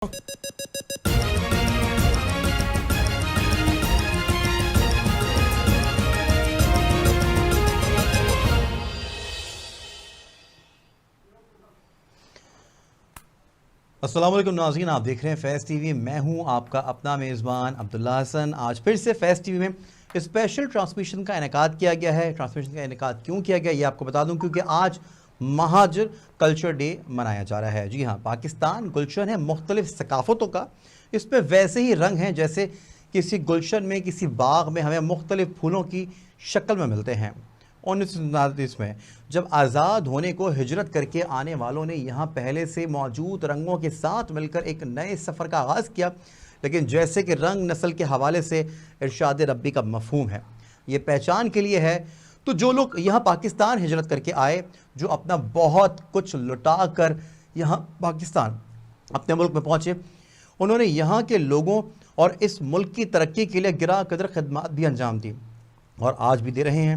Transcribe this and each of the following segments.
السلام علیکم ناظرین، آپ دیکھ رہے ہیں فیض ٹی وی۔ میں ہوں آپ کا اپنا میزبان عبداللہ حسن۔ آج پھر سے فیض ٹی وی میں اسپیشل ٹرانسمیشن کا انعقاد کیا گیا ہے۔ ٹرانسمیشن کا انعقاد کیوں کیا گیا یہ آپ کو بتا دوں، کیونکہ آج مہاجر کلچر ڈے منایا جا رہا ہے۔ جی ہاں، پاکستان گلشن ہے مختلف ثقافتوں کا۔ اس پہ ویسے ہی رنگ ہیں جیسے کسی گلشن میں، کسی باغ میں ہمیں مختلف پھولوں کی شکل میں ملتے ہیں۔ 1939 میں جب آزاد ہونے کو ہجرت کر کے آنے والوں نے یہاں پہلے سے موجود رنگوں کے ساتھ مل کر ایک نئے سفر کا آغاز کیا، لیکن جیسے کہ رنگ نسل کے حوالے سے ارشاد ربی کا مفہوم ہے، یہ پہچان کے لیے ہے۔ تو جو لوگ یہاں پاکستان ہجرت کر کے آئے، جو اپنا بہت کچھ لٹا کر یہاں پاکستان اپنے ملک میں پہنچے، انہوں نے یہاں کے لوگوں اور اس ملک کی ترقی کے لیے گراں قدر خدمات بھی انجام دی، اور آج بھی دے رہے ہیں۔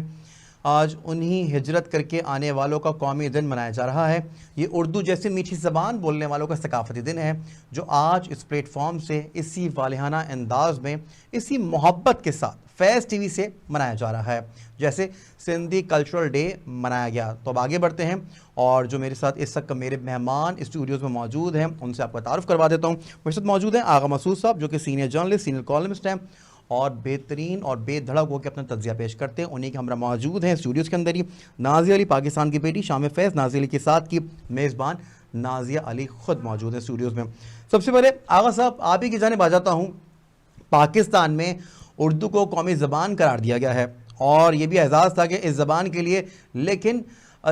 آج انہی ہجرت کر کے آنے والوں کا قومی دن منایا جا رہا ہے۔ یہ اردو جیسے میٹھی زبان بولنے والوں کا ثقافتی دن ہے، جو آج اس پلیٹ فارم سے اسی والہانہ انداز میں، اسی محبت کے ساتھ فیض ٹی وی سے منایا جا رہا ہے، جیسے سندھی کلچرل ڈے منایا گیا۔ تو اب آگے بڑھتے ہیں، اور جو میرے ساتھ اس وقت میرے مہمان اسٹوڈیوز میں موجود ہیں ان سے آپ کو تعارف کروا دیتا ہوں۔ میرے ساتھ موجود ہیں آغا مسعود صاحب، جو کہ سینئر جرنلسٹ، سینئر کالمسٹ ہیں، اور بہترین اور بے دھڑک ہو کے اپنا تجزیہ پیش کرتے ہیں۔ انہیں کے ہمراہ موجود ہیں اسٹوڈیوز کے اندر ہی نازیہ علی، پاکستان کی بیٹی، شام فیض نازیہ علی کے ساتھ کی میزبان نازیہ علی خود موجود ہیں اسٹوڈیوز میں۔ سب سے پہلے آغا صاحب آپ ہی کی جانب آ جاتا ہوں۔ پاکستان میں اردو کو قومی زبان قرار دیا گیا ہے، اور یہ بھی اعزاز تھا کہ اس زبان کے لیے، لیکن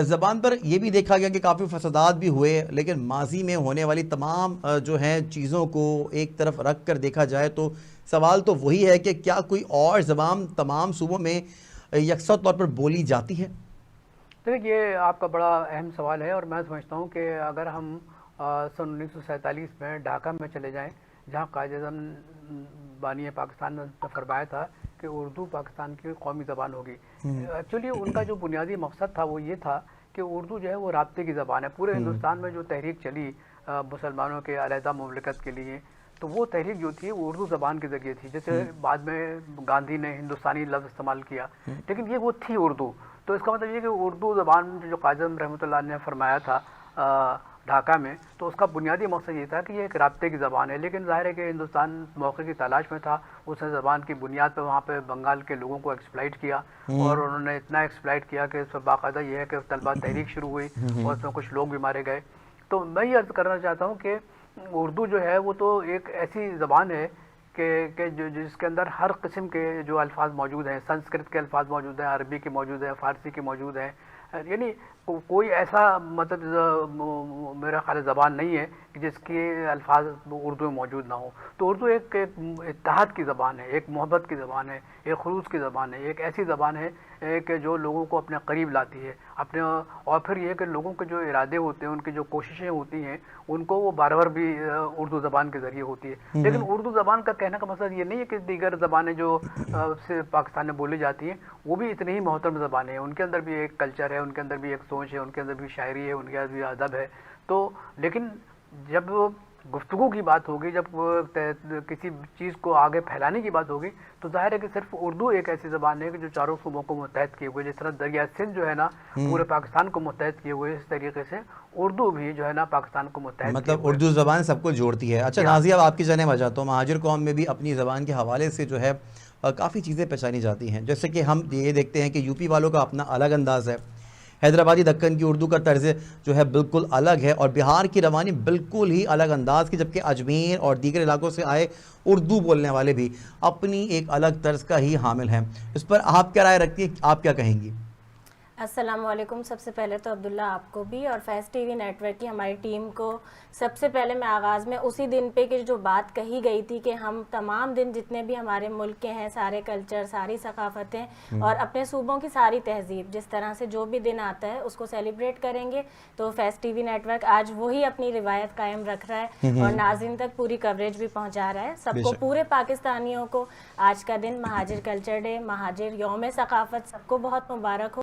زبان پر یہ بھی دیکھا گیا کہ کافی فسادات بھی ہوئے، لیکن ماضی میں ہونے والی تمام جو ہیں چیزوں کو ایک طرف رکھ کر دیکھا جائے تو سوال تو وہی ہے کہ کیا کوئی اور زبان تمام صوبوں میں یکساں طور پر بولی جاتی ہے؟ دیکھیے، یہ آپ کا بڑا اہم سوال ہے، اور میں سمجھتا ہوں کہ اگر ہم سن 1947 میں ڈھاکہ میں چلے جائیں، جہاں قائد اعظم بانی پاکستان نے فرمایا تھا کہ اردو پاکستان کی قومی زبان ہوگی۔ ایکچولی ان کا جو بنیادی مقصد تھا وہ یہ تھا کہ اردو جو ہے وہ رابطے کی زبان ہے۔ پورے ہندوستان میں جو تحریک چلی مسلمانوں کے علیحدہ مملکت کے لیے، تو وہ تحریک جو تھی وہ اردو زبان کے ذریعے تھی، جیسے بعد میں گاندھی نے ہندوستانی لفظ استعمال کیا، لیکن یہ وہ تھی اردو۔ تو اس کا مطلب یہ کہ اردو زبان جو قائد اعظم رحمۃ اللہ نے فرمایا تھا ڈھاکہ میں، تو اس کا بنیادی مقصد یہ تھا کہ یہ ایک رابطے کی زبان ہے۔ لیکن ظاہر ہے کہ ہندوستان موقع کی تلاش میں تھا، اس نے زبان کی بنیاد پہ وہاں پہ بنگال کے لوگوں کو ایکسپلائٹ کیا، اور انہوں نے اتنا ایکسپلائٹ کیا کہ اس پر باقاعدہ یہ ہے کہ طلبہ تحریک شروع ہوئی، اور اس میں کچھ لوگ بھی مارے گئے۔ تو میں یہ عرض کرنا چاہتا ہوں کہ اردو جو ہے وہ تو ایک ایسی زبان ہے کہ جس کے اندر ہر قسم کے جو الفاظ موجود ہیں، سنسکرت کے الفاظ موجود ہیں، عربی کے موجود ہیں، فارسی کے موجود ہیں، یعنی کوئی ایسا مطلب میرا خیال زبان نہیں ہے کہ جس کے الفاظ اردو میں موجود نہ ہوں۔ تو اردو ایک اتحاد کی زبان ہے، ایک محبت کی زبان ہے، ایک خلوص کی زبان ہے، ایک ایسی زبان ہے کہ جو لوگوں کو اپنے قریب لاتی ہے اپنے، اور پھر یہ کہ لوگوں کے جو ارادے ہوتے ہیں، ان کی جو کوششیں ہوتی ہیں، ان کو وہ بار بار بھی اردو زبان کے ذریعے ہوتی ہے۔ لیکن اردو زبان کا کہنے کا مقصد یہ نہیں ہے کہ دیگر زبانیں جو پاکستان میں بولی جاتی ہیں وہ بھی اتنی ہی محترم زبانیں ہیں، ان کے اندر بھی ایک کلچر ہے، ان کے اندر بھی ایک سوچ ہے، ان کے اندر بھی شاعری ہے، ان کے اندر بھی ادب ہے۔ تو لیکن جب گفتگو کی بات ہوگی، جب کسی چیز کو آگے پھیلانے کی بات ہوگی، تو ظاہر ہے کہ صرف اردو ایک ایسی زبان ہے کہ جو چاروں صوبوں کو متحد کیے ہوئے، جس طرح دریا سندھ جو ہے نا پورے پاکستان کو متحد کیے ہوئے، اس طریقے سے اردو بھی جو ہے نا پاکستان کو متحد، مطلب اردو زبان سب کو جوڑتی ہے۔ اچھا نازیہ، آپ کی جانب آ جاتا ہوں۔ مہاجر قوم میں بھی اپنی زبان کے حوالے سے جو ہے کافی چیزیں پہچانی جاتی ہیں، جیسے کہ ہم یہ دیکھتے ہیں کہ یو پی والوں کا اپنا الگ انداز ہے، حیدرآبادی دکن کی اردو کا طرز جو ہے بالکل الگ ہے، اور بہار کی روانی بالکل ہی الگ انداز کی، جبکہ اجمیر اور دیگر علاقوں سے آئے اردو بولنے والے بھی اپنی ایک الگ طرز کا ہی حامل ہیں۔ اس پر آپ کیا رائے رکھتی ہیں، آپ کیا کہیں گی؟ السلام علیکم۔ سب سے پہلے تو عبداللہ آپ کو بھی اور فیض ٹی وی نیٹ ورک کی ہماری ٹیم کو سب سے پہلے میں آغاز میں اسی دن پہ کہ جو بات کہی گئی تھی کہ ہم تمام دن جتنے بھی ہمارے ملک کے ہیں، سارے کلچر، ساری ثقافتیں اور اپنے صوبوں کی ساری تہذیب، جس طرح سے جو بھی دن آتا ہے اس کو سیلیبریٹ کریں گے، تو فیض ٹی وی نیٹ ورک آج وہی اپنی روایت قائم رکھ رہا ہے اور ناظرین تک پوری کوریج بھی پہنچا رہا ہے۔ سب کو، پورے پاکستانیوں کو آج کا دن مہاجر کلچر ڈے، مہاجر یوم ثقافت، سب کو بہت مبارک ہو۔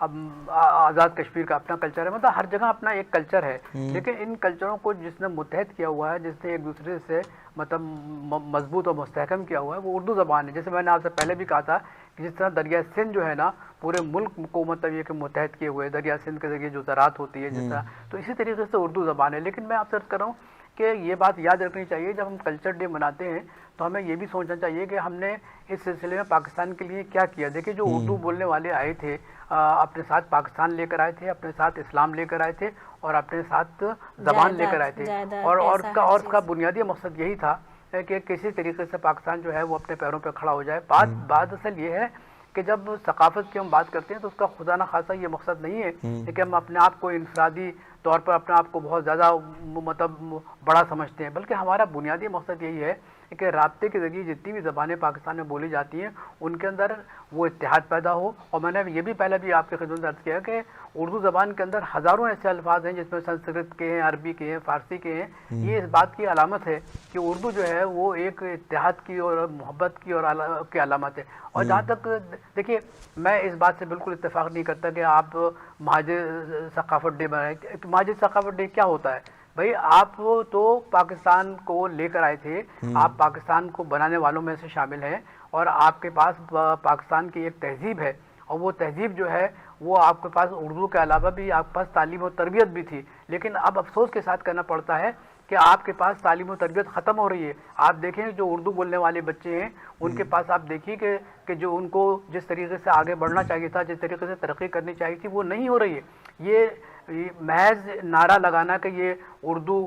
اب آزاد کشمیر کا اپنا کلچر ہے، مطلب ہر جگہ اپنا ایک کلچر ہے، لیکن ان کلچروں کو جس نے متحد کیا ہوا ہے، جس نے ایک دوسرے سے مطلب مضبوط اور مستحکم کیا ہوا ہے، وہ اردو زبان ہے. جیسے میں نے آپ سے پہلے بھی کہا تھا کہ جس طرح دریا سندھ جو ہے نا پورے ملک کو مطلب یہ کہ متحد کیے ہوئے، دریا سندھ کے ذریعے جو زراعت ہوتی ہے جس طرح، تو اسی طریقے سے اردو زبان ہے. لیکن میں آپ سے عرض کر رہا ہوں کہ یہ بات یاد رکھنی چاہیے، جب ہم کلچر ڈے مناتے ہیں تو ہمیں یہ بھی سوچنا چاہیے کہ ہم نے اس سلسلے میں پاکستان کے لیے کیا کیا. دیکھیے جو اردو بولنے والے آئے تھے اپنے ساتھ پاکستان لے کر آئے تھے، اپنے ساتھ اسلام لے کر آئے تھے اور اپنے ساتھ زبان لے کر آئے تھے، اور اس کا بنیادی مقصد یہی تھا کہ کسی طریقے سے پاکستان جو ہے وہ اپنے پیروں پہ کھڑا ہو جائے. بات اصل یہ ہے کہ جب ثقافت کی ہم بات کرتے ہیں تو اس کا خدا نہ خاصہ یہ مقصد نہیں ہے کہ ہم اپنے آپ کو انفرادی طور پر اپنے آپ کو بہت زیادہ مطلب بڑا سمجھتے ہیں، بلکہ ہمارا بنیادی مقصد یہی ہے کہ رابطے کے ذریعے جتنی بھی زبانیں پاکستان میں بولی جاتی ہیں ان کے اندر وہ اتحاد پیدا ہو. اور میں نے یہ بھی پہلے بھی آپ کی خدمت میں عرض کیا کہ اردو زبان کے اندر ہزاروں ایسے الفاظ ہیں جس میں سنسکرت کے ہیں، عربی کے ہیں، فارسی کے ہیں. یہ اس بات کی علامت ہے کہ اردو جو ہے وہ ایک اتحاد کی اور محبت کی اور کی علامت ہے. اور جہاں تک دیکھیے میں اس بات سے بالکل اتفاق نہیں کرتا کہ آپ مہاجر ثقافت ڈے منائیں. مہاجر ثقافت ڈے کیا ہوتا ہے بھائی؟ آپ تو پاکستان کو لے کر آئے تھے، آپ پاکستان کو بنانے والوں میں سے شامل ہیں، اور آپ کے پاس پاکستان کی ایک تہذیب ہے، اور وہ تہذیب جو ہے وہ آپ کے پاس اردو کے علاوہ بھی آپ کے پاس تعلیم و تربیت بھی تھی. لیکن اب افسوس کے ساتھ کہنا پڑتا ہے کہ آپ کے پاس تعلیم و تربیت ختم ہو رہی ہے. آپ دیکھیں جو اردو بولنے والے بچے ہیں ان کے پاس آپ دیکھیے کہ جو ان کو جس طریقے سے آگے بڑھنا چاہیے تھا، جس طریقے سے ترقی کرنی چاہیے تھی، وہ نہیں ہو رہی ہے. یہ محض نعرہ لگانا کہ یہ اردو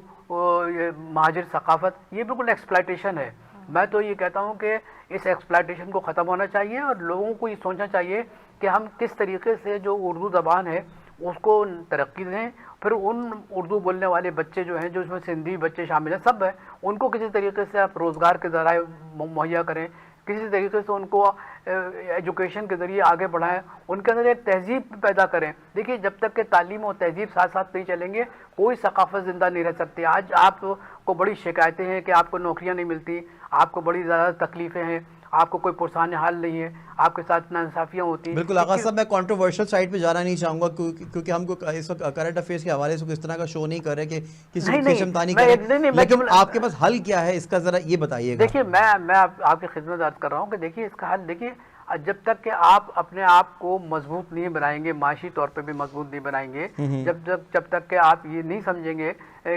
یہ مہاجر ثقافت، یہ بالکل ایکسپلائٹیشن ہے. میں تو یہ کہتا ہوں کہ اس ایکسپلائٹیشن کو ختم ہونا چاہیے اور لوگوں کو یہ سوچنا چاہیے کہ ہم کس طریقے سے جو اردو زبان ہے اس کو ترقی دیں. پھر ان اردو بولنے والے بچے جو ہیں، جو اس میں سندھی بچے شامل ہیں، سب ہیں، ان کو کسی طریقے سے آپ روزگار کے ذرائع مہیا کریں، کسی طریقے سے ان کو ایجوکیشن کے ذریعے آگے بڑھائیں، ان کے اندر ایک تہذیب پیدا کریں. دیکھیے جب تک کہ تعلیم اور تہذیب ساتھ ساتھ نہیں چلیں گے کوئی ثقافت زندہ نہیں رہ سکتی. آج آپ کو بڑی شکایتیں ہیں کہ آپ کو نوکریاں نہیں ملتی، آپ کو بڑی زیادہ تکلیفیں ہیں، آپ کو کوئی پرسان حال نہیں ہے، آپ کے ساتھ ناانصافیاں ہوتی ہیں. بالکل آغا صاحب، میں کنٹروورشل سائٹ پہ جانا نہیں چاہوں گا کیونکہ ہم کو اس وقت کرنٹ افیئرس کے حوالے سے اس طرح کا شو نہیں کر رہے کہ کسی کو خشمتانی کریں، لیکن آپ کے پاس حل کیا ہے اس کا ذرا یہ بتائیے گا. دیکھیے میں آپ کی خدمت عرض کر رہا ہوں کہ دیکھیے اس کا حل، دیکھیے جب تک کہ آپ اپنے آپ کو مضبوط نہیں بنائیں گے، معاشی طور پہ بھی مضبوط نہیں بنائیں گے، جب تک کہ آپ یہ نہیں سمجھیں گے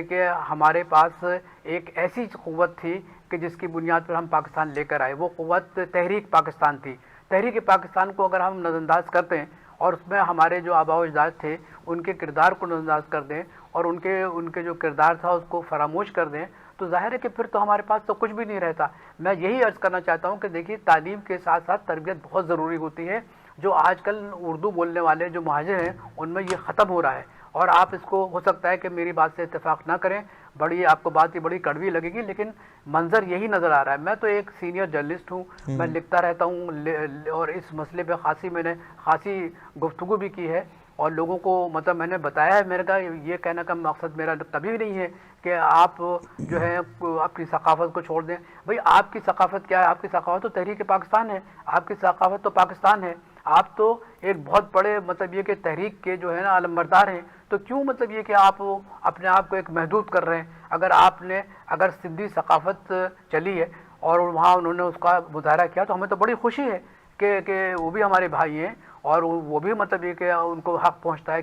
کہ ہمارے پاس ایک ایسی قوت تھی کہ جس کی بنیاد پر ہم پاکستان لے کر آئے، وہ قوت تحریک پاکستان تھی. تحریک پاکستان کو اگر ہم نظر انداز کرتے ہیں اور اس میں ہمارے جو آباء و اجداد تھے ان کے کردار کو نظر انداز کر دیں اور ان کے جو کردار تھا اس کو فراموش کر دیں، تو ظاہر ہے کہ پھر تو ہمارے پاس تو کچھ بھی نہیں رہتا. میں یہی عرض کرنا چاہتا ہوں کہ دیکھیے تعلیم کے ساتھ ساتھ تربیت بہت ضروری ہوتی ہے. جو آج کل اردو بولنے والے جو مہاجر ہیں ان میں یہ ختم ہو رہا ہے، اور آپ اس کو ہو سکتا ہے کہ میری بات سے اتفاق نہ کریں، بڑی آپ کو بات یہ بڑی کڑوی لگے گی، لیکن منظر یہی نظر آ رہا ہے. میں تو ایک سینئر جرنلسٹ ہوں، میں لکھتا رہتا ہوں اور اس مسئلے پہ میں نے خاصی گفتگو بھی کی ہے اور لوگوں کو مطلب میں نے بتایا ہے. میرے کا یہ کہنے کا مقصد میرا کبھی بھی نہیں ہے کہ آپ جو ہے اپنی ثقافت کو چھوڑ دیں. بھئی آپ کی ثقافت کیا ہے؟ آپ کی ثقافت تو تحریک پاکستان ہے، آپ کی ثقافت تو پاکستان ہے، آپ تو ایک بہت بڑے مطلب یہ کہ تحریک کے جو ہے نا علمبردار ہیں. تو کیوں مطلب یہ کہ آپ اپنے آپ کو ایک محدود کر رہے ہیں؟ اگر سندھی ثقافت چلی ہے اور وہاں انہوں نے اس کا مظاہرہ کیا تو ہمیں تو بڑی خوشی ہے کہ وہ بھی ہمارے بھائی ہیں اور وہ بھی مطلب یہ کہ ان کو حق پہنچتا ہے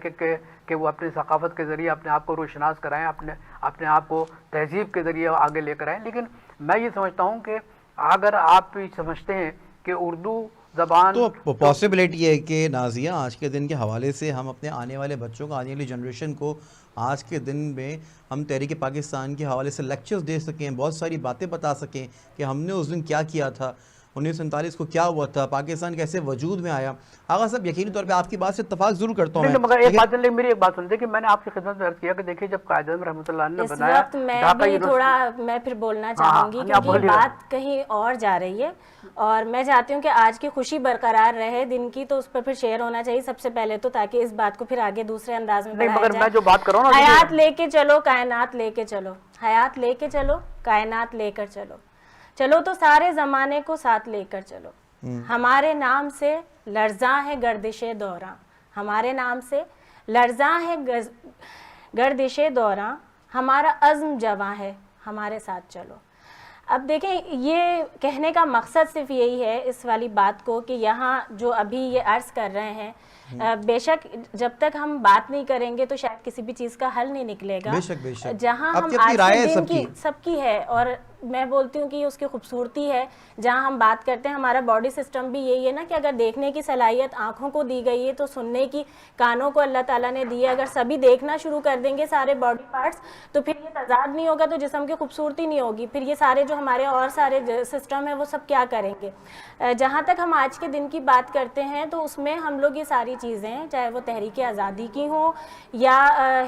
کہ وہ اپنی ثقافت کے ذریعے اپنے آپ کو روشناس کرائیں، اپنے آپ کو تہذیب کے ذریعے آگے لے کر آئیں. لیکن میں یہ سمجھتا ہوں کہ اگر آپ سمجھتے ہیں کہ اردو زبان، تو پاسبلٹی ہے کہ نازیہ آج کے دن کے حوالے سے ہم اپنے آنے والے بچوں کو، آنے والی جنریشن کو آج کے دن میں ہم تحریک پاکستان کے حوالے سے لیکچرز دے سکیں، بہت ساری باتیں بتا سکیں کہ ہم نے اس دن کیا کیا تھا، 1947 کو کیا ہوا تھا، پاکستان کیسے وجود میں آیا. آغا صاحب یقینی طور پہ آپ کی بات سے اتفاق ضرور کرتا ہوں مگر ایک بات میری ایک بات سن دیکھیں، میں نے آپ کی خدمت میں عرض کیا کہ دیکھیے جب قائد اعظم رحمۃ اللہ نے بنایا، اس وقت میں بھی تھوڑا میں پھر بولنا چاہوں گی کیونکہ بات کہیں اور جا رہی ہے اور میں چاہتی ہوں کہ آج کی خوشی برقرار رہے دن کی، تو اس پر پھر شیئر ہونا چاہیے سب سے پہلے تو، تاکہ اس بات کو پھر آگے دوسرے انداز میں بڑھایا جائے. میں جو بات کر رہا ہوں نا، حیات لے کے چلو کائنات لے کے چلو، حیات لے کے چلو کائنات لے کر چلو، چلو تو سارے زمانے کو ساتھ لے کر چلو. ہمارے نام سے لرزاں ہے گردش دوراں، ہمارے نام سے لرزاں ہے گردش دوراں، ہمارا عزم جواں ہے، ہمارے ساتھ چلو. اب دیکھیں یہ کہنے کا مقصد صرف یہی ہے اس والی بات کو کہ یہاں جو ابھی یہ عرض کر رہے ہیں، بے شک جب تک ہم بات نہیں کریں گے تو شاید کسی بھی چیز کا حل نہیں نکلے گا. جہاں ہم آج کے دن کی سب کی ہے، اور میں بولتی ہوں کہ اس کی خوبصورتی ہے جہاں ہم بات کرتے ہیں. ہمارا باڈی سسٹم بھی یہی ہے نا کہ اگر دیکھنے کی صلاحیت آنکھوں کو دی گئی ہے تو سننے کی کانوں کو اللہ تعالیٰ نے دی ہے. اگر سبھی دیکھنا شروع کر دیں گے سارے باڈی پارٹس تو پھر یہ تضاد نہیں ہوگا، تو جسم کی خوبصورتی نہیں ہوگی. پھر یہ سارے جو ہمارے اور سارے سسٹم ہیں وہ سب کیا کریں گے. جہاں تک ہم آج کے دن کی بات کرتے ہیں تو اس میں ہم لوگ یہ ساری چیزیں، چاہے وہ تحریک آزادی کی ہوں یا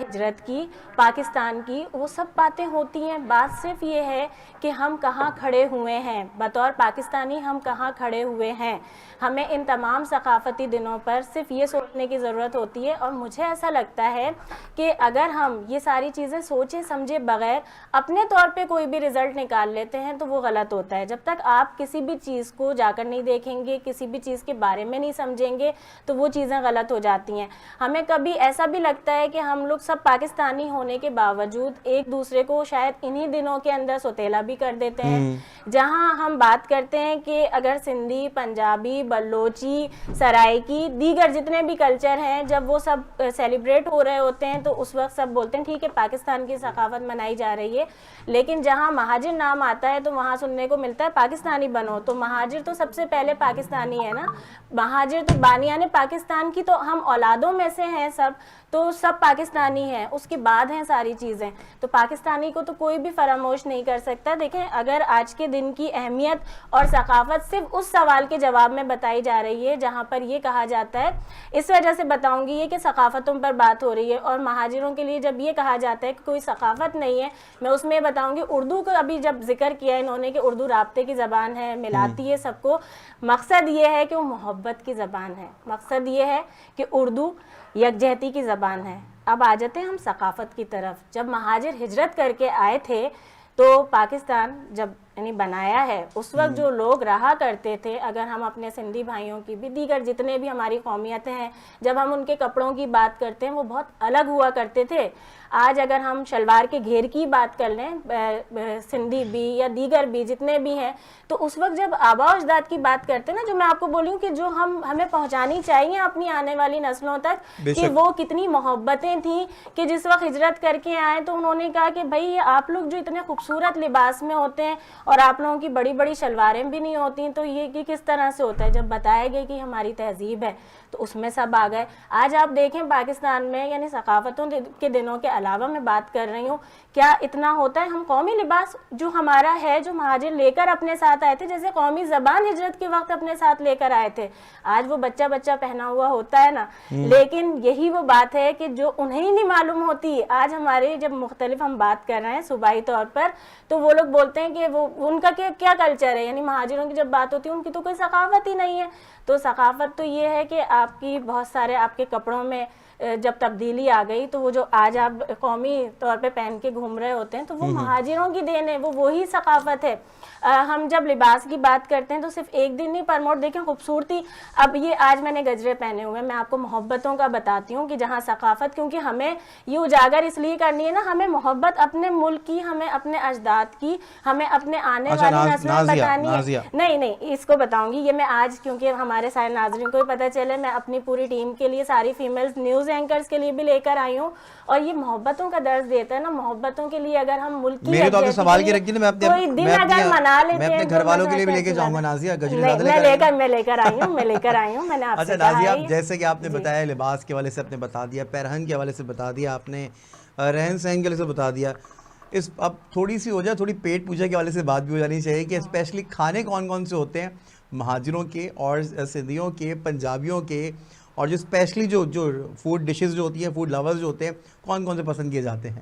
ہجرت کی، پاکستان کی، وہ سب باتیں ہوتی ہیں. بات صرف یہ ہے کہ ہم کہاں کھڑے ہوئے ہیں بطور پاکستانی، ہم کہاں کھڑے ہوئے ہیں. ہمیں ان تمام ثقافتی دنوں پر صرف یہ سوچنے کی ضرورت ہوتی ہے. اور مجھے ایسا لگتا ہے کہ اگر ہم یہ ساری چیزیں سوچے سمجھے بغیر اپنے طور پہ کوئی بھی رزلٹ نکال لیتے ہیں تو وہ غلط ہوتا ہے. جب تک آپ کسی بھی چیز کو جا کر نہیں دیکھیں گے، کسی بھی چیز کے بارے میں نہیں سمجھیں گے تو وہ چیزیں غلط ہو جاتی ہیں. ہمیں کبھی ایسا بھی لگتا ہے کہ ہم لوگ سب پاکستانی ہونے کے باوجود ایک دوسرے کو شاید انہی دنوں کے اندر سوتیلا بھی کر دیتے ہیں. جہاں ہم بات کرتے ہیں کہ اگر سندھی، پنجابی، بلوچی، سرائکی، دیگر جتنے بھی کلچر ہیں، جب وہ سب سیلیبریٹ ہو رہے ہوتے ہیں تو اس وقت سب بولتے ہیں ٹھیک ہے پاکستان کی ثقافت منائی جا رہی ہے. لیکن جہاں مہاجر نام آتا ہے تو وہاں سننے کو ملتا ہے پاکستانی بنو. تو مہاجر تو سب سے پہلے پاکستانی ہے نا. مہاجر تو بانیان پاکستان کی، تو ہم اولادوں میں سے ہیں سب، تو سب پاکستانی ہیں. اس کے بعد ہیں ساری چیزیں. تو پاکستانی کو تو کوئی بھی فراموش نہیں کر سکتا. دیکھیں اگر آج کے دن کی اہمیت اور ثقافت صرف اس سوال کے جواب میں بتائی جا رہی ہے جہاں پر یہ کہا جاتا ہے، اس وجہ سے بتاؤں گی یہ کہ ثقافتوں پر بات ہو رہی ہے. اور مہاجروں کے لیے جب یہ کہا جاتا ہے کہ کوئی ثقافت نہیں ہے، میں اس میں بتاؤں گی اردو کو ابھی جب ذکر کیا انہوں نے کہ اردو رابطے کی زبان ہے، ملاتی ہے سب کو. مقصد یہ ہے کہ وہ محبت کی زبان ہے. مقصد یہ ہے کہ اردو یکجہتی کی زبان ہے. اب آ جاتے ہیں ہم ثقافت کی طرف. جب مہاجر ہجرت کر کے آئے تھے تو پاکستان جب یعنی بنایا ہے، اس وقت جو لوگ رہا کرتے تھے، اگر ہم اپنے سندھی بھائیوں کی بھی، دیگر جتنے بھی ہماری قومیتیں ہیں، جب ہم ان کے کپڑوں کی بات کرتے ہیں وہ بہت الگ ہوا کرتے تھے. آج اگر ہم شلوار کے گھیر کی بات کر لیں، سندھی بھی یا دیگر بھی جتنے بھی ہیں، تو اس وقت جب آبا و اجداد کی بات کرتے ہیں نا، جو میں آپ کو بولی ہوں کہ جو ہمیں پہنچانی چاہیے اپنی آنے والی نسلوں تک، کہ وہ کتنی محبتیں تھیں کہ جس وقت ہجرت کر کے آئے تو انہوں نے کہا کہ بھائی آپ لوگ جو اتنے خوبصورت لباس میں ہوتے ہیں اور آپ لوگوں کی بڑی بڑی شلواریں بھی نہیں ہوتی تو یہ کس طرح سے ہوتا ہے. جب بتایا گیا کہ ہماری تہذیب ہے تو اس میں سب آ گئے. آج آپ دیکھیں پاکستان میں یعنی ثقافتوں کے دنوں کے علاوہ میں بات کر رہی ہوں، کیا اتنا ہوتا ہے. ہم قومی لباس جو ہمارا ہے، جو مہاجر لے کر اپنے ساتھ آئے تھے، جیسے قومی زبان ہجرت کے وقت اپنے ساتھ لے کر آئے تھے، آج وہ بچہ پہنا ہوا ہوتا ہے نا. لیکن یہی وہ بات ہے کہ جو انہیں نہیں معلوم ہوتی. آج ہمارے جب مختلف ہم بات کر رہے ہیں صوبائی طور پر، تو وہ لوگ بولتے ہیں کہ وہ ان کا کیا کلچر ہے. یعنی مہاجروں کی جب بات ہوتی ہے ان کی تو کوئی ثقافت ہی نہیں ہے. تو ثقافت تو یہ ہے کہ آپ کی بہت سارے آپ کے کپڑوں میں جب تبدیلی آ گئی تو وہ جو آج آپ قومی طور پہ پہن کے گھوم رہے ہوتے ہیں تو وہ مہاجروں کی دین ہے، وہ وہی ثقافت ہے. ہم جب لباس کی بات کرتے ہیں تو صرف ایک دن نہیں پرموٹ. دیکھیں خوبصورتی، اب یہ آج میں نے گجرے پہنے ہوئے ہیں، میں آپ کو محبتوں کا بتاتی ہوں کہ جہاں ثقافت، کیونکہ ہمیں یہ اجاگر اس لیے کرنی ہے نا، ہمیں محبت اپنے ملک کی، ہمیں اپنے اجداد کی، ہمیں اپنے آنے والی نسلیں بتانی ہے. نہیں اس کو بتاؤں گی. یہ میں آج کیونکہ ہمارے سارے ناظرین کو بھی پتہ چلے، میں اپنی پوری ٹیم کے لیے، ساری فیمیلز نیوز اینکرز کے لیے بھی لے کر آئی ہوں. اور یہ محبتوں کا درس دیتا ہے نا. محبتوں کے لیے اگر ہم ملک کی میرے تو آپ نے سوال کی رکھی نا، میں اپنے گھر والوں کے لیے بھی لے کے جاؤں گا. نازیہ میں لے کر آئی ہوں میں نے آپ سے کہا. نازیہ جیسے کہ آپ نے بتایا لباس کے حوالے سے آپ نے بتا دیا، پیرہن کے حوالے سے بتا دیا آپ نے، رہن سہن کے حوالے سے بتا دیا. اب تھوڑی سی ہو جائے، تھوڑی پیٹ پوجا کے حوالے سے بات بھی ہو جانی چاہیے کہ اسپیشلی کھانے کون کون سے ہوتے ہیں مہاجروں کے اور سندھیوں کے، پنجابیوں کے، اور جو اسپیشلی جو فوڈ ڈشز جو ہوتی ہیں، فوڈ لورز جو ہوتے ہیں، کون کون سے پسند کیے جاتے ہیں؟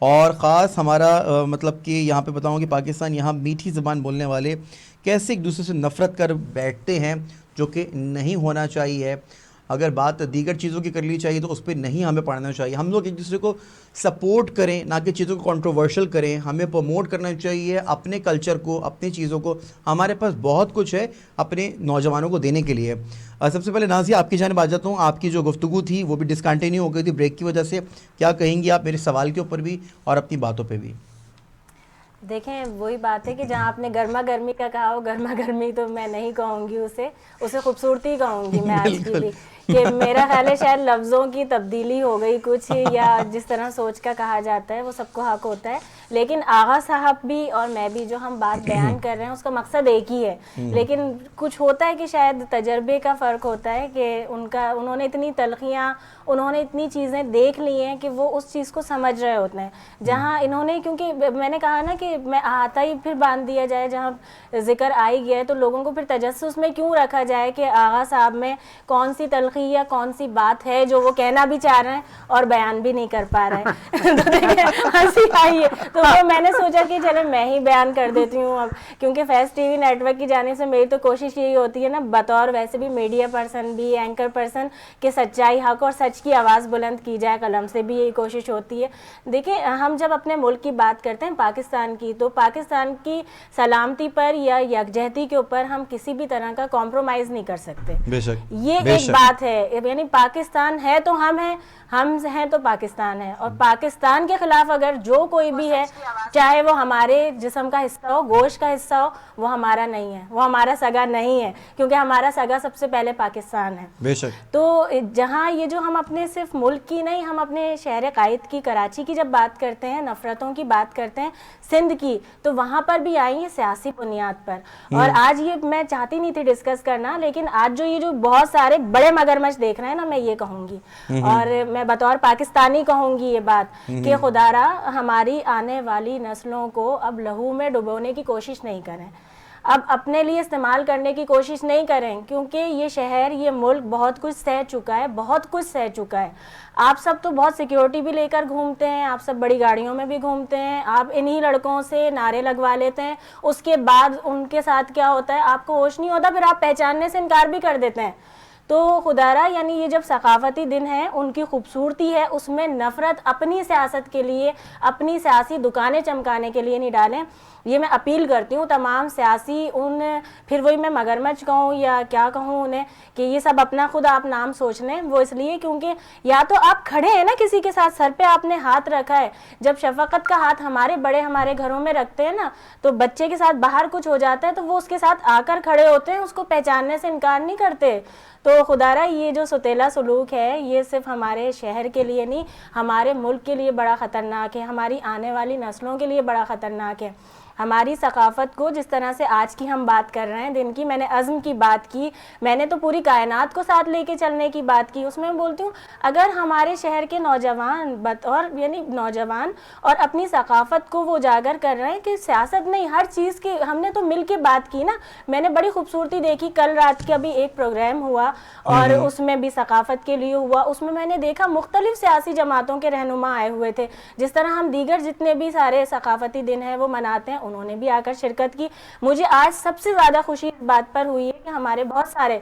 اور خاص ہمارا مطلب کہ یہاں پہ بتاؤں کہ پاکستان یہاں میٹھی زبان بولنے والے کیسے ایک دوسرے سے نفرت کر بیٹھتے ہیں، جو کہ نہیں ہونا چاہیے. اگر بات دیگر چیزوں کی کرنی چاہیے تو اس پہ نہیں ہمیں پڑھنا چاہیے. ہم لوگ ایک دوسرے کو سپورٹ کریں، نہ کہ چیزوں کو کنٹروورشل کریں. ہمیں پروموٹ کرنا چاہیے اپنے کلچر کو، اپنی چیزوں کو. ہمارے پاس بہت کچھ ہے اپنے نوجوانوں کو دینے کے لیے. سب سے پہلے نازیہ آپ کی جانب آ جاتا ہوں. آپ کی جو گفتگو تھی وہ بھی ڈسکنٹینیو ہو گئی تھی بریک کی وجہ سے. کیا کہیں گی آپ میرے سوال کے اوپر بھی اور اپنی باتوں پہ بھی؟ دیکھیں وہی بات ہے کہ جہاں آپ نے گرما گرمی کا کہا ہو، گرما گرمی تو میں نہیں کہوں گی، اسے خوبصورتی کہوں گی میں آج کی بھی، کہ میرا خیال ہے شاید لفظوں کی تبدیلی ہو گئی کچھ، یا جس طرح سوچ کا کہا جاتا ہے وہ سب کو حق ہوتا ہے. لیکن آغا صاحب بھی اور میں بھی جو ہم بات بیان کر رہے ہیں اس کا مقصد ایک ہی ہے. لیکن کچھ ہوتا ہے کہ شاید تجربے کا فرق ہوتا ہے کہ انہوں نے اتنی تلخیاں، انہوں نے اتنی چیزیں دیکھ لی ہیں کہ وہ اس چیز کو سمجھ رہے ہوتے ہیں. جہاں انہوں نے، کیونکہ میں نے کہا نا کہ میں احاطہ ہی پھر باندھ دیا جائے، جہاں ذکر آ ہی گیا ہے تو لوگوں کو پھر تجسس میں کیوں رکھا جائے کہ آغا صاحب میں کون سی تلخی یا کون سی بات ہے جو وہ کہنا بھی چاہ رہے ہیں اور بیان بھی نہیں کر پا رہے ہیں. تو دیکھیں ہنسی آئی ہے، تو وہ میں نے سوچا کہ چلے میں ہی بیان کر دیتی ہوں اب، کیونکہ فیض ٹی وی نیٹ ورک کی جانب سے میری تو کوشش یہی ہوتی ہے نا، بطور ویسے بھی میڈیا پرسن بھی، اینکر پرسن، کہ سچائی، حق اور سچ کی آواز بلند کی جائے. قلم سے بھی یہی کوشش ہوتی ہے. دیکھیں ہم جب اپنے ملک کی بات کرتے ہیں پاکستان کی، تو پاکستان کی سلامتی پر یا یکجہتی کے اوپر ہم کسی بھی طرح کا کمپرومائز نہیں کر سکتے. بے شک، یہ ایک بات ہے. یعنی پاکستان ہے تو ہم ہیں، ہم ہیں تو پاکستان ہے. اور پاکستان کے خلاف اگر جو کوئی بھی ہے، چاہے وہ ہمارے جسم کا حصہ ہو، گوشت کا حصہ ہو، وہ ہمارا نہیں ہے، وہ ہمارا سگا نہیں ہے، کیونکہ ہمارا سگا سب سے پہلے پاکستان ہے. بے شک. تو جہاں یہ جو ہم اپنے صرف ملک کی نہیں، ہم اپنے شہر قائد کی، کراچی کی جب بات کرتے ہیں، نفرتوں کی بات کرتے ہیں، سندھ کی، تو وہاں پر بھی آئی ہیں سیاسی بنیاد پر. اور آج یہ میں چاہتی نہیں تھی ڈسکس کرنا، لیکن آج جو یہ جو بہت سارے بڑے مگرمچھ دیکھ رہے ہیں نا، میں یہ کہوں گی، اور میں بطور پاکستانی کہوں گی یہ بات، کہ خدا را ہماری آنے والی نسلوں کو اب لہو میں ڈبونے کی کوشش نہیں کریں، اب اپنے لیے استعمال کرنے کی کوشش نہیں کریں، کیونکہ یہ شہر، یہ ملک بہت کچھ سہ چکا ہے، بہت کچھ سہ چکا ہے. آپ سب تو بہت سیکیورٹی بھی لے کر گھومتے ہیں، آپ سب بڑی گاڑیوں میں بھی گھومتے ہیں، آپ انہی لڑکوں سے نعرے لگوا لیتے ہیں، اس کے بعد ان کے ساتھ کیا ہوتا ہے آپ کو ہوش نہیں ہوتا، پھر آپ پہچاننے سے انکار بھی کر دیتے ہیں. تو خدارا یعنی یہ جب ثقافتی دن ہے، ان کی خوبصورتی ہے، اس میں نفرت اپنی سیاست کے لیے، اپنی سیاسی دکانیں چمکانے کے لیے نہیں ڈالیں. یہ میں اپیل کرتی ہوں تمام سیاسی، پھر وہی میں مگرمچھ کہوں یا کیا کہوں انہیں، کہ یہ سب اپنا خود آپ نام سوچ لیں. وہ اس لیے کیونکہ یا تو آپ کھڑے ہیں نا کسی کے ساتھ، سر پہ آپ نے ہاتھ رکھا ہے. جب شفقت کا ہاتھ ہمارے بڑے ہمارے گھروں میں رکھتے ہیں نا، تو بچے کے ساتھ باہر کچھ ہو جاتا ہے تو وہ اس کے ساتھ آ کر کھڑے ہوتے ہیں، اس کو پہچاننے سے انکار نہیں کرتے. تو خدارا یہ جو ستیلا سلوک ہے، یہ صرف ہمارے شہر کے لیے نہیں، ہمارے ملک کے لیے بڑا خطرناک ہے، ہماری آنے والی نسلوں کے لیے بڑا خطرناک ہے. ہماری ثقافت کو جس طرح سے آج کی ہم بات کر رہے ہیں دن کی، میں نے عزم کی بات کی، میں نے تو پوری کائنات کو ساتھ لے کے چلنے کی بات کی. اس میں بولتی ہوں اگر ہمارے شہر کے نوجوان یعنی نوجوان اور اپنی ثقافت کو وہ اجاگر کر رہے ہیں کہ سیاست نہیں، ہر چیز کی ہم نے تو مل کے بات کی نا. میں نے بڑی خوبصورتی دیکھی، کل رات کا بھی ایک پروگرام ہوا اور اس میں بھی ثقافت کے لیے ہوا. اس میں نے دیکھا مختلف سیاسی جماعتوں کے رہنما آئے ہوئے تھے، جس طرح ہم دیگر جتنے بھی سارے ثقافتی دن ہیں وہ مناتے ہیں، انہوں نے بھی آ کر شرکت کی. مجھے آج سب سے زیادہ خوشی اس بات پر ہوئی ہے کہ ہمارے بہت سارے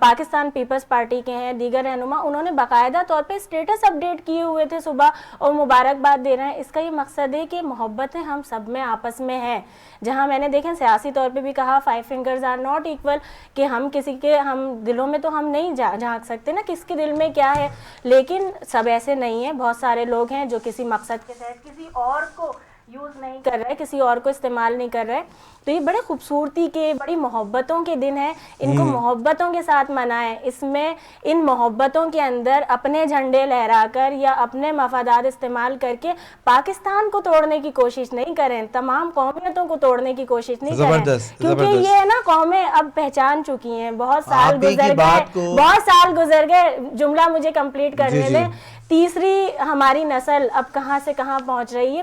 پاکستان پیپلز پارٹی کے ہیں، دیگر رہنما، انہوں نے باقاعدہ طور پہ اسٹیٹس اپڈیٹ کیے ہوئے تھے صبح اور مبارکباد دے رہے ہیں. اس کا یہ مقصد ہے کہ محبتیں ہم سب میں آپس میں ہیں. جہاں میں نے دیکھیں سیاسی طور پہ بھی کہا 5 fingers are not equal، کہ ہم کسی کے ہم دلوں میں تو ہم نہیں جھانک سکتے نا کس کے دل میں کیا ہے، لیکن سب ایسے نہیں ہیں. بہت سارے لوگ ہیں جو کسی مقصد کے تحت کسی اور کو یوز نہیں کر رہے، کسی اور کو استعمال نہیں کر رہے. تو یہ بڑے خوبصورتی کے، بڑی محبتوں کے دن ہیں، ان کو محبتوں کے ساتھ منائیں. اس میں ان محبتوں کے اندر اپنے جھنڈے لہرا کر یا اپنے مفادات استعمال کر کے پاکستان کو توڑنے کی کوشش نہیں کریں، تمام قومیتوں کو توڑنے کی کوشش نہیں کریں، کیونکہ یہ ہے نا قومیں اب پہچان چکی ہیں. بہت سال گزر گئے، جملہ مجھے کمپلیٹ کرنے دیں. تیسری ہماری نسل اب کہاں سے کہاں پہنچ رہی ہے.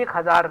1000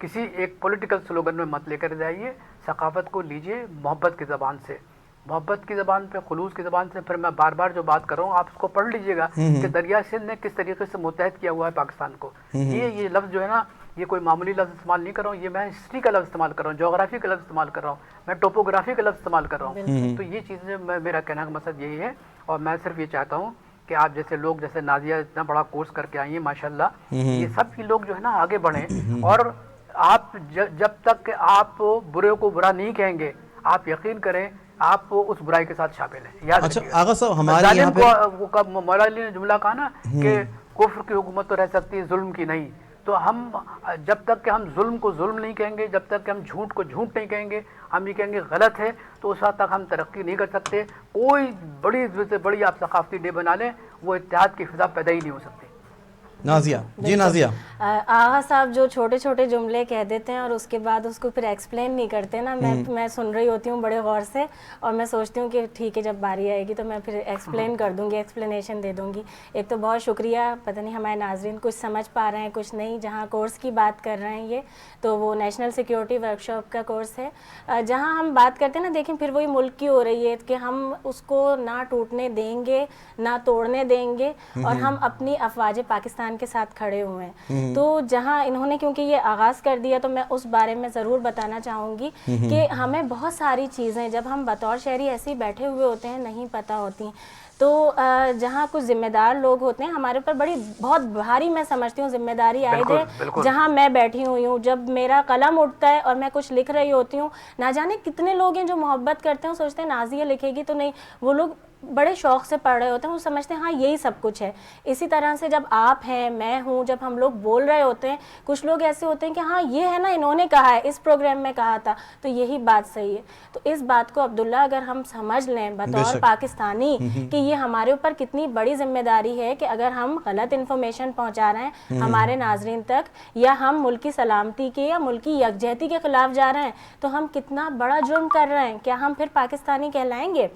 کسی ایک پولیٹیکل سلوگن میں مت لے کر جائیے. ثقافت کو لیجئے محبت کی زبان سے, محبت کی زبان پہ, خلوص کی زبان سے. پھر میں بار بار جو بات کر رہا ہوں آپ اس کو پڑھ لیجئے گا کہ دریا سندھ نے کس طریقے سے متحد کیا ہوا ہے پاکستان کو. یہ لفظ جو ہے نا, یہ کوئی معمولی لفظ استعمال نہیں کر رہا ہوں, یہ میں ہسٹری کا لفظ استعمال کر رہا ہوں, جغرافی کا لفظ استعمال کر رہا ہوں, میں ٹوپوگرافی کا لفظ استعمال کر رہا ہوں. تو یہ چیزیں میرا کہنے کا مقصد یہی ہے. اور میں صرف یہ چاہتا ہوں کہ آپ جیسے لوگ, جیسے نازیہ اتنا بڑا کورس کر کے آئی ہیں ماشاءاللہ, یہ سب لوگ جو ہے نا آگے بڑھیں. اور آپ جب تک کہ آپ برے کو برا نہیں کہیں گے, آپ یقین کریں آپ اس برائی کے ساتھ شامل ہیں. یاد اچھا رکھیے آغا صاحب ہمارے یہاں پہ مولا علی نے جملہ کہا نا کہ کفر کی حکومت تو رہ سکتی ہے ظلم کی نہیں. تو ہم جب تک کہ ہم ظلم کو ظلم نہیں کہیں گے, جب تک کہ ہم جھوٹ کو جھوٹ نہیں کہیں گے, ہم یہ کہیں گے غلط ہے, تو اس وقت تک ہم ترقی نہیں کر سکتے. کوئی بڑی سے بڑی آپ ثقافتی ڈے بنا لیں, وہ اتحاد کی فضا پیدا ہی نہیں ہو سکتی. نازیہ جی نازیہ آغا صاحب جو چھوٹے چھوٹے جملے کہہ دیتے ہیں اور اس کے بعد اس کو پھر ایکسپلین نہیں کرتے نا, میں سن رہی ہوتی ہوں بڑے غور سے, اور میں سوچتی ہوں کہ ٹھیک ہے جب باری آئے گی تو میں پھر ایکسپلین کر دوں گی, ایکسپلینیشن دے دوں گی. ایک تو بہت شکریہ, پتہ نہیں ہمارے ناظرین کچھ سمجھ پا رہے ہیں کچھ نہیں. جہاں کورس کی بات کر رہے ہیں یہ تو وہ نیشنل سیکیورٹی ورک شاپ کا کورس ہے. جہاں ہم بات کرتے ہیں نا, دیکھیں پھر وہی ملک کی ہو رہی ہے کہ ہم اس کو نہ ٹوٹنے دیں گے نہ توڑنے دیں گے, اور ہم اپنی افواج پاکستان کے ساتھ کھڑے ہوئے ہیں. تو جہاں انہوں نے کیونکہ یہ آغاز کر دیا تو میں اس بارے میں ضرور بتانا چاہوں گی کہ ہمیں بہت ساری چیزیں جب ہم بطور شہری ایسے ہی بیٹھے ہوئے ہوتے ہیں نہیں پتہ ہوتی. تو جہاں کچھ ذمہ دار لوگ ہوتے ہیں ہمارے اوپر بڑی بہت بھاری میں سمجھتی ہوں ذمہ داری عائد ہے. جہاں میں بیٹھی ہوئی ہوں, جب میرا قلم اٹھتا ہے اور میں کچھ لکھ رہی ہوتی ہوں, نہ جانے کتنے لوگ ہیں جو محبت کرتے ہیں, سوچتے ہیں نازیہ لکھے گی تو نہیں, وہ لوگ بڑے شوق سے پڑھ رہے ہوتے ہیں, وہ سمجھتے ہیں ہاں یہی سب کچھ ہے. اسی طرح سے جب آپ ہیں, میں ہوں, جب ہم لوگ بول رہے ہوتے ہیں, کچھ لوگ ایسے ہوتے ہیں کہ ہاں یہ ہے نا انہوں نے کہا ہے, اس پروگرام میں کہا تھا, تو یہی بات صحیح ہے. تو اس بات کو عبداللہ اگر ہم سمجھ لیں بطور پاکستانی کہ یہ ہمارے اوپر کتنی بڑی ذمہ داری ہے کہ اگر ہم غلط انفارمیشن پہنچا رہے ہیں ہمارے ناظرین تک, یا ہم ملک کی سلامتی کے یا ملک کی یکجہتی کے خلاف جا رہے ہیں, تو ہم کتنا بڑا جرم کر رہے ہیں. کیا ہم پھر پاکستانی کہلائیں گے؟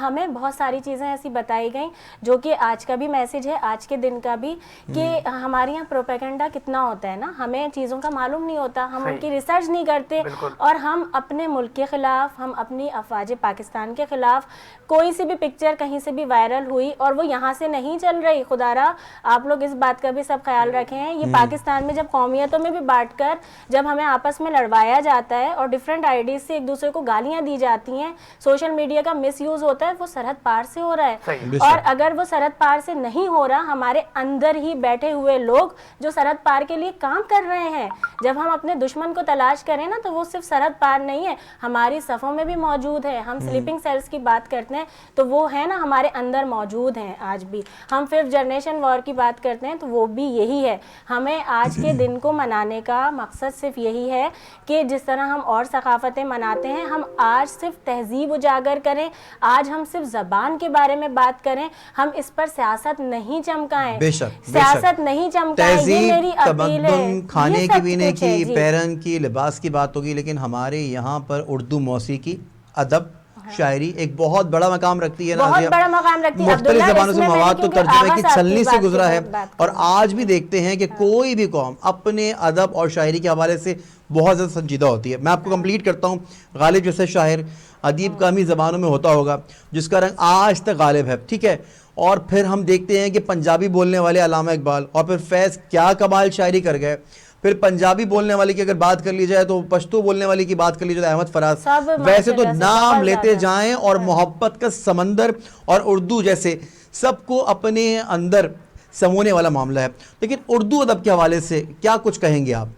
ہمیں بہت ساری چیزیں ایسی بتائی گئیں جو کہ آج کا بھی میسیج ہے, آج کے دن کا بھی, کہ ہمارے یہاں پروپیگنڈا کتنا ہوتا ہے نا, ہمیں چیزوں کا معلوم نہیں ہوتا, ہم ان کی ریسرچ نہیں کرتے, اور ہم اپنے ملک کے خلاف, ہم اپنی افواج پاکستان کے خلاف, کوئی سی بھی پکچر کہیں سے بھی وائرل ہوئی اور وہ یہاں سے نہیں چل رہی, خدا را آپ لوگ اس بات کا بھی سب خیال رکھیں. یہ پاکستان میں جب قومیتوں میں بھی بانٹ کر جب ہمیں آپس میں لڑوایا جاتا ہے اور ڈفرینٹ آئی ڈیز سے ایک دوسرے کو گالیاں دی جاتی ہیں, سوشل میڈیا کا مس یوز ہوتا ہے, وہ سرحد پار سے ہو رہا ہے. اور اگر وہ سرحد پار سے نہیں ہو رہا, ہمارے اندر ہی بیٹھے ہوئے لوگ جو سرحد پار کے لیے کام کر رہے ہیں, جب ہم اپنے دشمن کو تلاش کریں نا تو وہ صرف سرحد پار نہیں ہے, ہماری صفوں میں بھی موجود ہے. ہم سلیپنگ سیلز کی بات کرتے ہیں تو وہ ہے نا ہمارے اندر موجود ہیں آج بھی. ہم ففتھ جنریشن وار کی بات کرتے ہیں تو وہ بھی یہی ہے. ہمیں آج کے دن کو منانے کا مقصد صرف یہی ہے کہ جس طرح ہم اور ثقافتیں مناتے ہیں, ہم آج صرف تہذیب اجاگر کریں, آج ہم صرف زبان کے بارے میں بات کریں, ہم اس پر سیاست نہیں چمکائیں. سیاست نہیں چمکائیں, یہ میری اپیل ہے. کھانے کی پینے کی, پیرن کی, لباس کی بات ہوگی, لیکن ہمارے یہاں پر اردو موسیقی, ادب, شاعری ایک بہت بڑا مقام رکھتی ہے. بہت بڑا مقام رکھتی ہے. مختلف زبانوں سے مواد تو ترجمے کی چھلنی سے گزرا ہے, اور آج بھی دیکھتے ہیں کہ کوئی بھی قوم اپنے ادب اور شاعری کے حوالے سے بہت زیادہ سنجیدہ ہوتی ہے. میں آپ کو کمپلیٹ کرتا ہوں. غالب جیسے شاعر, ادیب کامی زبانوں میں ہوتا ہوگا جس کا رنگ آج تک غالب ہے, ٹھیک ہے. اور پھر ہم دیکھتے ہیں کہ پنجابی بولنے والے علامہ اقبال, اور پھر فیض کیا کمال شاعری کر گئے. پھر پنجابی بولنے والے کی اگر بات کر لی جائے تو پشتو بولنے والی کی بات کر لی جائے احمد فراز. ویسے تو نام لیتے جائیں اور محبت کا سمندر اور اردو جیسے سب کو اپنے اندر سمونے والا معاملہ ہے. لیکن اردو ادب کے حوالے سے کیا کچھ کہیں گے آپ؟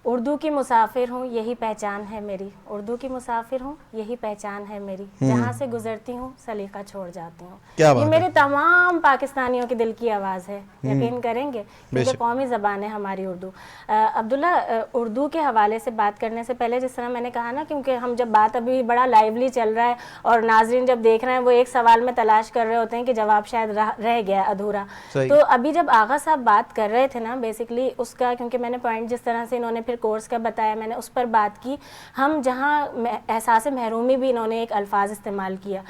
اردو کی مسافر ہوں یہی پہچان ہے میری, اردو کی مسافر ہوں یہی پہچان ہے میری, جہاں سے گزرتی ہوں سلیقہ چھوڑ جاتی ہوں. یہ میرے تمام پاکستانیوں کے دل کی آواز ہے, یقین کریں گے, کیونکہ قومی زبان ہے ہماری اردو. عبداللہ, اردو کے حوالے سے بات کرنے سے پہلے جس طرح میں نے کہا نا, کیونکہ ہم جب بات ابھی بڑا لائیولی چل رہا ہے اور ناظرین جب دیکھ رہے ہیں وہ ایک سوال میں تلاش کر رہے ہوتے ہیں کہ جواب شاید رہ گیا ادھورا. تو ابھی جب آغا صاحب بات کر رہے تھے نا بیسکلی اس کا, کیونکہ میں نے پوائنٹ جس طرح سے انہوں نے کورس کا بتایا, میں نے اس پر بات کی. ہم جہاں احساس محرومی بھی انہوں نے ایک الفاظ استعمال کیا,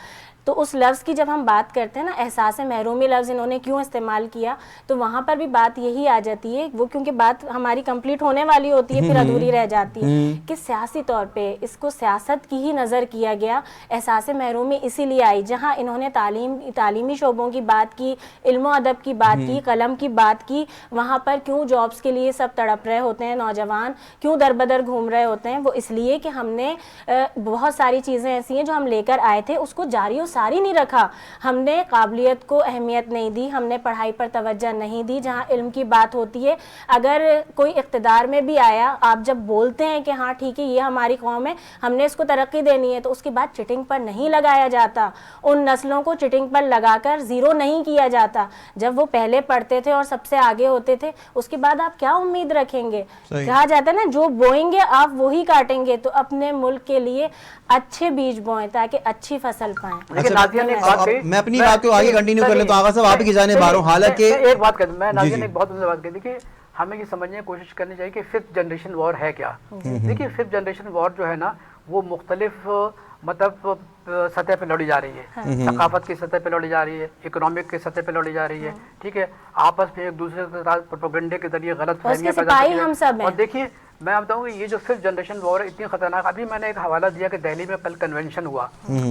تو اس لفظ کی جب ہم بات کرتے ہیں نا، احساس محرومی لفظ انہوں نے کیوں استعمال کیا، تو وہاں پر بھی بات یہی آ جاتی ہے، وہ کیونکہ بات ہماری کمپلیٹ ہونے والی ہوتی ہے پھر ادھوری رہ جاتی ہے، کہ سیاسی طور پہ اس کو سیاست کی ہی نظر کیا گیا. احساس محرومی اسی لیے آئی جہاں انہوں نے تعلیمی شعبوں کی بات کی، علم و ادب کی بات کی، قلم کی بات کی. وہاں پر کیوں جابس کے لیے سب تڑپ رہے ہوتے ہیں نوجوان، کیوں در بدر گھوم رہے ہوتے ہیں، وہ اس لیے کہ ہم نے بہت ساری چیزیں ایسی ہیں جو ہم لے کر آئے تھے اس کو جاری و ساری نہیں رکھا. ہم نے قابلیت کو اہمیت نہیں دی، ہم نے پڑھائی پر توجہ نہیں دی. جہاں علم کی بات ہوتی ہے، اگر کوئی اقتدار میں بھی آیا، آپ جب بولتے ہیں کہ ہاں ٹھیک ہے یہ ہماری قوم ہے، ہم نے اس کو ترقی دینی ہے، تو اس کے بعد چٹنگ پر نہیں لگایا جاتا. ان نسلوں کو چٹنگ پر لگا کر زیرو نہیں کیا جاتا. جب وہ پہلے پڑھتے تھے اور سب سے آگے ہوتے تھے، اس کے بعد آپ کیا امید رکھیں گے؟ کہا جاتا ہے نا جو بوئیں گے آپ وہی کاٹیں گے. تو اپنے ملک کے لیے اچھے بیج بوئیں تاکہ اچھی فصل پائیں. میں اپنی بات کو آگے کنٹینیو کر لیتا ہوں. آغا صاحب آپ کی جانب آ رہا ہوں. حالانکہ ایک بات کر میں ناظرین نے ایک بہت عمدہ بات کہی، دیکھیے ہمیں یہ سمجھنے کی کوشش کرنی چاہیے کہ ففتھ جنریشن وار ہے کیا. دیکھیے ففتھ جنریشن وار جو ہے نا وہ مختلف مطلب سطح پہ لڑی جا رہی ہے. ثقافت کی سطح پہ لڑی جا رہی ہے، اکنامک کی سطح پہ لڑی جا رہی ہے. ٹھیک ہے، آپس میں ایک دوسرے کے ساتھ پروپیگنڈے کے ذریعے غلط فہمیاں پیدا کرتی ہیں. اور دیکھیے میں بتاؤں کہ یہ جو ففتھ جنریشن وار اتنی خطرناک، ابھی میں نے ایک حوالہ دیا کہ دہلی میں کل کنونشن ہوا،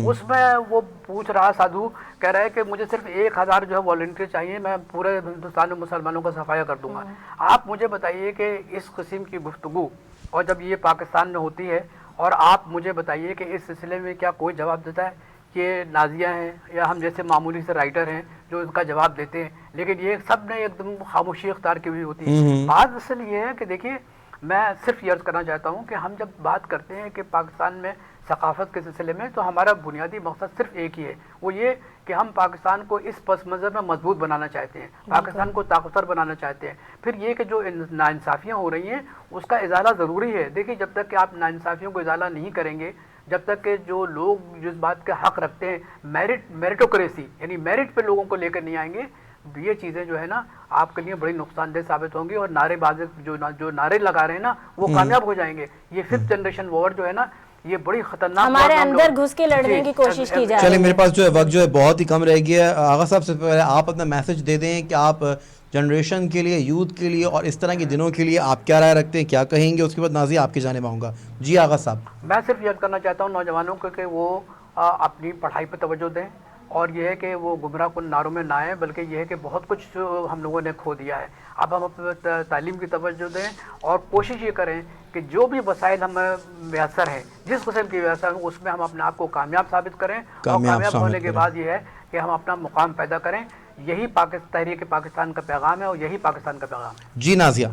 اس میں وہ پوچھ رہا سادھو کہہ رہا ہے کہ مجھے صرف 1000 جو ہے والنٹیئر چاہیے، میں پورے ہندوستان میں مسلمانوں کا صفایا کر دوں گا. آپ مجھے بتائیے کہ اس قسم کی گفتگو اور جب یہ پاکستان میں ہوتی ہے، اور آپ مجھے بتائیے کہ اس سلسلے میں کیا کوئی جواب دیتا ہے؟ کہ نازیہ ہیں یا ہم جیسے معمولی سے رائٹر ہیں جو ان کا جواب دیتے ہیں، لیکن یہ سب نے ایک دم خاموشی اختیار کی ہوئی ہوتی ہے. بات اصل یہ ہے کہ دیکھیے میں صرف یہ عرض کرنا چاہتا ہوں کہ ہم جب بات کرتے ہیں کہ پاکستان میں ثقافت کے سلسلے میں، تو ہمارا بنیادی مقصد صرف ایک ہی ہے، وہ یہ کہ ہم پاکستان کو اس پس منظر میں مضبوط بنانا چاہتے ہیں، پاکستان کو طاقتور بنانا چاہتے ہیں. پھر یہ کہ جو ناانصافیاں ہو رہی ہیں اس کا ازالہ ضروری ہے. دیکھیے جب تک کہ آپ ناانصافیوں کو ازالہ نہیں کریں گے، جب تک کہ جو لوگ جس بات کا حق رکھتے ہیں میرٹوکریسی یعنی میرٹ پہ لوگوں کو لے کر نہیں آئیں گے، یہ چیزیں جو ہے نا آپ کے لیے بڑی نقصان دہ ثابت ہوں گی. اور نعرے باز جو نعرے لگا رہے ہیں نا وہ کامیاب ہو جائیں گے. یہ ففتھ جنریشن وار جو ہے نا یہ بڑی خطرناک، ہمارے اندر گھس کے لڑنے کی کوشش کی جا رہی ہے. چلیں میرے پاس جو ہے وقت جو ہے بہت ہی کم رہ گیا ہے. آغا صاحب سے پہلے آپ اپنا میسج دے دیں کہ آپ جنریشن کے لیے، یوتھ کے لیے اور اس طرح کے دنوں کے لیے آپ کیا رائے رکھتے ہیں، کیا کہیں گے. اس کے بعد نازیہ آپ کی جانب آؤں گا. جی آغا صاحب. میں صرف یہ کرنا چاہتا ہوں نوجوانوں کو کہ وہ اپنی پڑھائی پہ توجہ دیں، اور یہ ہے کہ وہ گمراہ کن نعروں میں نہ آئیں، بلکہ یہ ہے کہ بہت کچھ ہم لوگوں نے کھو دیا ہے. اب ہم اپنے تعلیم کی توجہ دیں اور کوشش یہ کریں کہ جو بھی وسائل ہمیں میسر ہیں، جس قسم کی میسر ہیں، اس میں ہم اپنے آپ کو کامیاب ثابت کریں. اور کامیاب ہونے کے بعد یہ ہے کہ ہم اپنا مقام پیدا کریں. یہی تحریک پاکستان کا پیغام ہے اور یہی پاکستان کا پیغام ہے. جی نازیہ.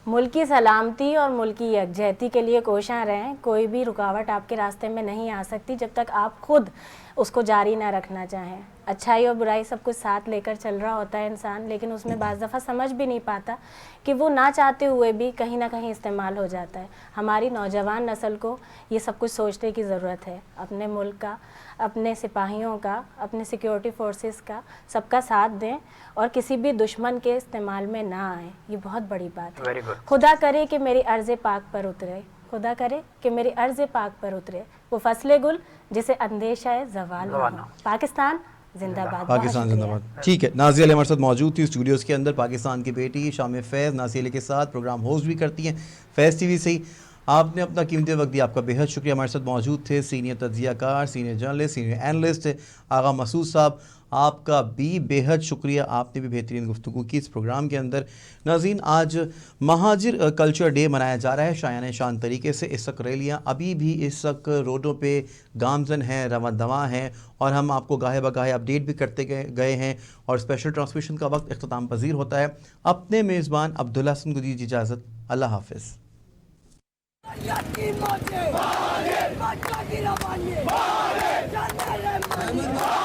ملکی سلامتی اور ملکی یکجہتی کے لیے کوشاں رہیں. کوئی بھی رکاوٹ آپ کے راستے میں نہیں آ سکتی جب تک آپ خود اس کو جاری نہ رکھنا چاہیں. اچھائی اور برائی سب کچھ ساتھ لے کر چل رہا ہوتا ہے انسان، لیکن اس میں بعض دفعہ سمجھ بھی نہیں پاتا کہ وہ نہ چاہتے ہوئے بھی کہیں نہ کہیں استعمال ہو جاتا ہے. ہماری نوجوان نسل کو یہ سب کچھ سوچنے کی ضرورت ہے. اپنے ملک کا، اپنے سپاہیوں کا، اپنے سیکیورٹی فورسز کا، سب کا ساتھ دیں اور کسی بھی دشمن کے استعمال میں نہ آئیں. یہ بہت بڑی بات ہے. خدا کرے کہ میری عرض پاک پر اترے، خدا کرے کہ میری عرض پاک پر اترے وہ فصل گل جسے اندیشہ ہے زوال نہ ہو. پاکستان زندہ باد. پاکستان زندہ باد. ٹھیک ہے، نازیہ علی ہمارے ساتھ موجود تھی اسٹوڈیوز کے اندر. پاکستان کی بیٹی شام فیض نازیہ علی کے ساتھ پروگرام ہوسٹ بھی کرتی ہیں فیض ٹی وی سے ہی. آپ نے اپنا قیمتی وقت دیا، آپ کا بےحد شکریہ. ہمارے ساتھ موجود تھے سینئر تجزیہ کار، سینئر جرنلسٹ، سینئر اینالسٹ آغا مسعود صاحب. آپ کا بھی بےحد شکریہ، آپ نے بھی بہترین گفتگو کی اس پروگرام کے اندر. ناظرین، آج مہاجر کلچر ڈے منایا جا رہا ہے شایان شان طریقے سے. اس وقت ریلیاں ابھی بھی اس وقت روڈوں پہ گامزن ہیں، رواں دواں ہیں، اور ہم آپ کو گاہے بگاہے اپڈیٹ بھی کرتے گئے ہیں. اور اسپیشل ٹرانسمیشن کا وقت اختتام پذیر ہوتا ہے. اپنے میزبان عبداللہ حسن کو دیجیے اجازت. اللہ حافظ. باہر